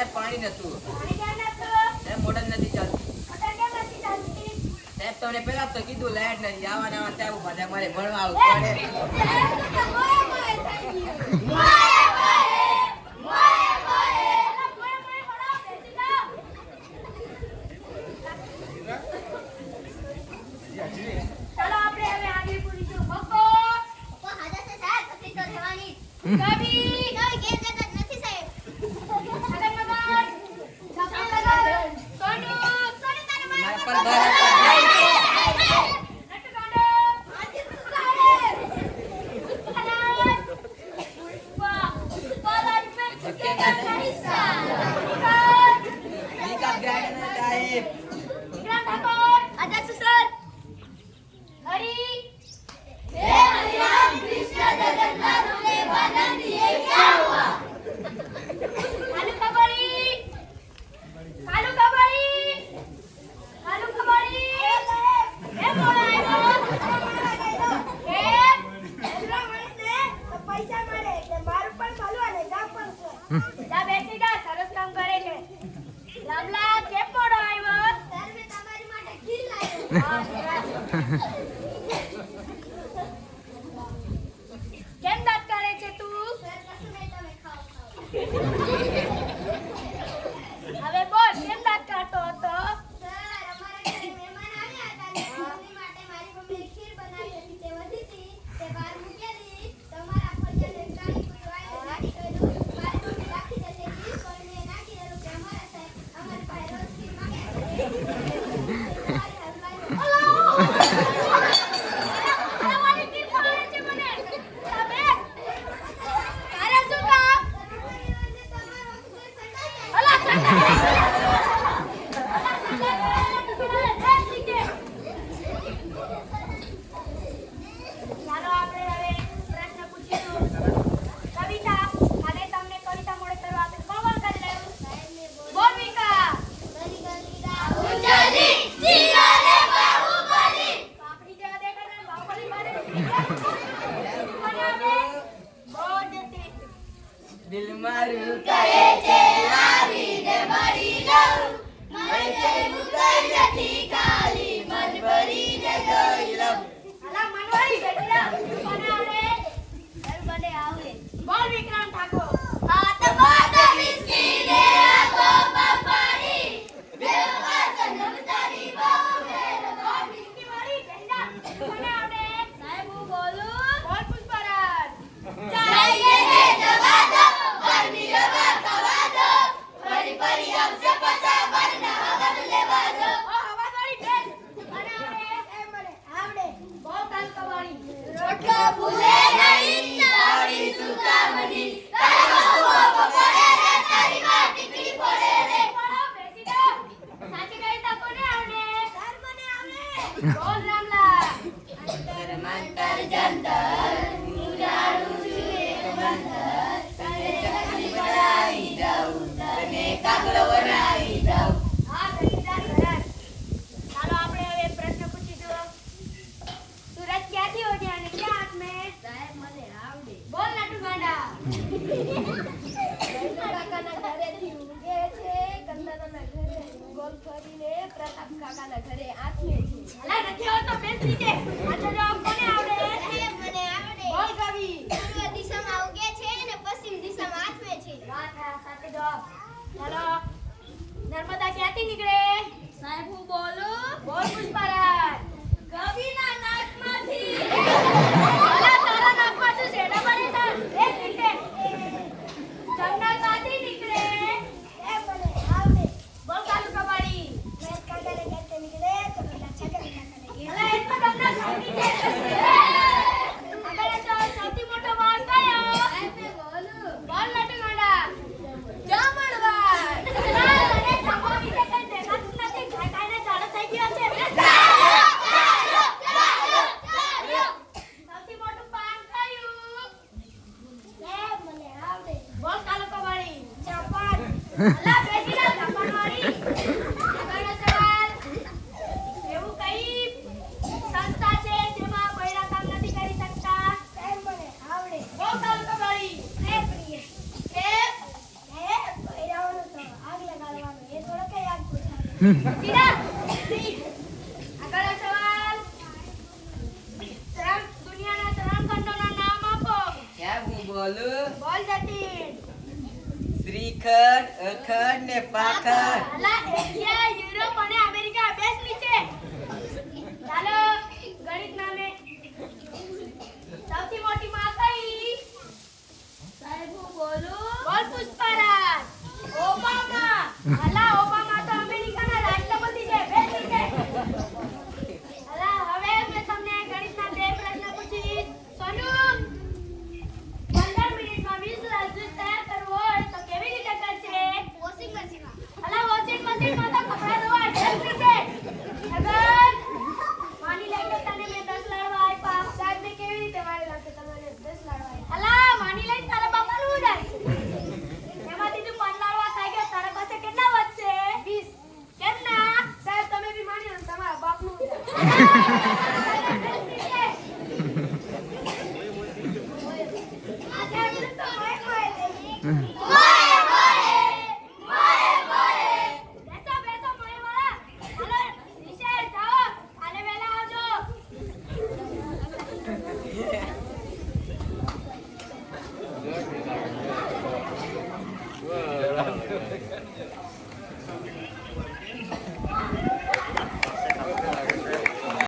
સાહેબ પાણી નતું. પાણી કેમ નતું? સાહેબ મોટર નથી ચાલતી. મોટર કેમ નથી ચાલતી? સાહેબ તમને પેલા તો કીધું લાઈટ નથી આવવાના સાહેબ ઉભા મારે ભણવા આવવું પડે. ચાલો આપણે હવે આગળ પૂરીશું. બકો હાજર છે સાહેબ, તકલીફ તો રહેવાની. કભી ગેર જગત નથી સાહેબ. આગળ મગર સોનુ તારે મારા પર માર ઘર હતા. વિકાસ ગાયના સાહેબ. વિક્રમ ઠાકોર અધ્યક્ષ સર. હરી हे हरिराम कृष्ण जगन्नाथ के आनंद ये क्या हुआ? कालू कबड्डी એ બોલાયો કે એલા મને પૈસા મળે એટલે મારું પણ ચાલુ અને જા પણ છે. જા બેસી જા, સરસ કામ કરે છે. લામલા કેમ મોડો આવ્યો? સર મે તમારી માટે ખીર લાવ્યો. કેમ દાંત કાઢે છે તું? સર કશું નહીં, તમે ખાઓ. હવે બોલ કેમ દાંત કાઢતો હતો? સર અમારા ઘરે મહેમાન આવ્યા હતા અને મમ્મી માટે મારી મમ્મીએ ખીર બનાવી હતી, તે વધી હતી, તે બહાર મૂકેલી. તમારા ફળિયાને કાળી કોઈ વાય નાખી કર્યું. મારી મમ્મી રાખી દેશે ખીર કોઈને નાખી દેલું કે અમારા સાહેબ અમારી પાસે રોજ ખીર માંગે છે. ચાલો આપણે હવે પ્રશ્ન પૂછીશું. કવિતા, અને તમને કવિતા મોડે કરવા આપે કોણ કરી લેવું? બોલ વિકા. ઉજાની જીરાને બાહુબલી. પાપડી જેવા દેખાય ને બાહુબલી મારે. બોલ દેતી. દિલ મારું કહે છે આવીને મળી લઉં. મને મુકઈ નથી ખાલી મન ભરીને જોઈ લઉં. અલા મનવાળી બેટા મને આવડે. બોલ વિક્રમ ઠાકોર. આ તો બાદ મિસ્કીને આખો બાપાની બેવા સનમતારી બહુ મેર બોલ મિસ્કી વાળી બેટા મને આવડે. સાહેબ હું બોલું. બોલ પુષ્પરાજ. ચાહીએ ને દવા દો ગરમી રવા થવા દો ફરી ફરી हमसे પસા વરના હવા લેવા દો. ઓ હવા વાળી બેન મને આવડે. મને આવડે. બોલ તાલકાવાળી. રોટલો ફૂલે નહીં તાળી સુકામણી તારો બાપો પડે રે તારી માં ટીકડી પડે રે. પડો બેસી જાઓ. સાચી કવિતા કોને આવડે? સર મને આવડે. બોલ રામલા. અંતર મંતર જંતર ઉજાડું છું એક બંદર તને ચકલી બનાવી દઉં તને કાગડો બનાવી દઉં. હા બેસી જા. ચાલો આપણે હવે પ્રશ્ન પૂછીશું. सूरज ક્યાંથી ઉગ્યા અને ક્યાં હાથ મે? સાહેબ મને આવડે. બોલ નટુ ગાંડા. કાકાના ઘરેથી ઉગે છે કંદનના ઘરે ગોલ ફરીને પ્રતાપ કાકાના ઘરે આથમે છે. અલા નથી આવતો બેસી દે. આજો જવાબ કોને આવડે? સાહેબ મને આવડે. બોલ કવિ. પૂર્વ દિશામાં ઉગે છે અને પશ્ચિમ દિશામાં આથમે છે. વાત સાચો જવાબ. ચાલો નર્મદા ક્યાંથી નીકળે? સાહેબ હું બોલું. બોલ પુષ્પરાજ. કવિના નાકમાંથી. અલા તારા નાકમાંથી શેડા પડે તાર. એક મિનિટ. જમના કાથી નીકળે? એ મને આવડે. બોલ કાલુ કબાડી. મેં કાગળે કેતે નીકળે તો પેલા છગડે કાકડે. અલા એક તો જમના ખાતી છે. આગળ તો સૌથી મોટો વાળ કયો? સાહેબ મેં બોલું. બોલ નટુ ગાંડા. જામણવાડ. અલા તને જમવા વિશે કઈ દેખાતું નથી. કાઈને જાડો થઈ ગયો છે. સૌથી મોટું પાન કયું? સાહેબ મને આવડે. બોલ કાલુ કબાડી. જાપાન. અલા બેસી જા જાપાન વાળી. આગળનો સવાલ. એવું કઈ સંસ્થા છે જેમાં બૈરા કામ નથી કરી શકતા? સાહેબ મને આવડે. બોલ કાલુ કબાડી. એ પ્રિય. એ બૈરાઓનો સવાલ. સીધા. આગળનો સવાલ. દુનિયાના ત્રણ ખંડોના નામ આપો. ક્યાં હું બોલું? બોલ જતીન. શ્રીખંડ, અખંડ ને પાખંડ. અલા એશિયા, યુરોપ અને અમેરિકા બેસ નીચે. ચાલો ગણિત નામે સૌથી મોટી માં કઈ? સાહેબ હું બોલું. બોલ પુષ્પરાજ. ઓબામા. અલા ઓબામા તો અમેરિકાના રાષ્ટ્રપતિ છે. બેસ નીચે. અલા હવે મેં તમને ગણિતના 2 પ્રશ્ન પૂછીશ. સોનુ 15 મિનિટમાં 20 ગ્લાસ દૂધ તૈયાર કરવું હોય તો કેવી રીતે કરશે? વોશિંગ મશીનમાં. અલા વોશિંગ મશીનમાં તો કપડાં ધોવાય. બેસ નીચે. અગર માની લે કે તને મેં 10 લાડવા આપ્યા. સાહેબ મેં કેવી રીતે મારેલા કે તમારે 10 લાડવા આપ્યા? અલા માની લે તારા બાપાનું ઉડાય. એમાંથી તું 5 લાડવા ખાઈ ગયો. તારા પાસે કેટલા વધશે? 20. કેમ ના? સાહેબ તમે બી માની લો તમારા બાપનું ઉડાય. બેસ નીચે. આ સાહેબ તો મોય મોય લે. મોય મોય. મોય મોય. બેસો બેસો મોય વાળા. હાલો નીચે જાઓ. કાલે વહેલા આવજો.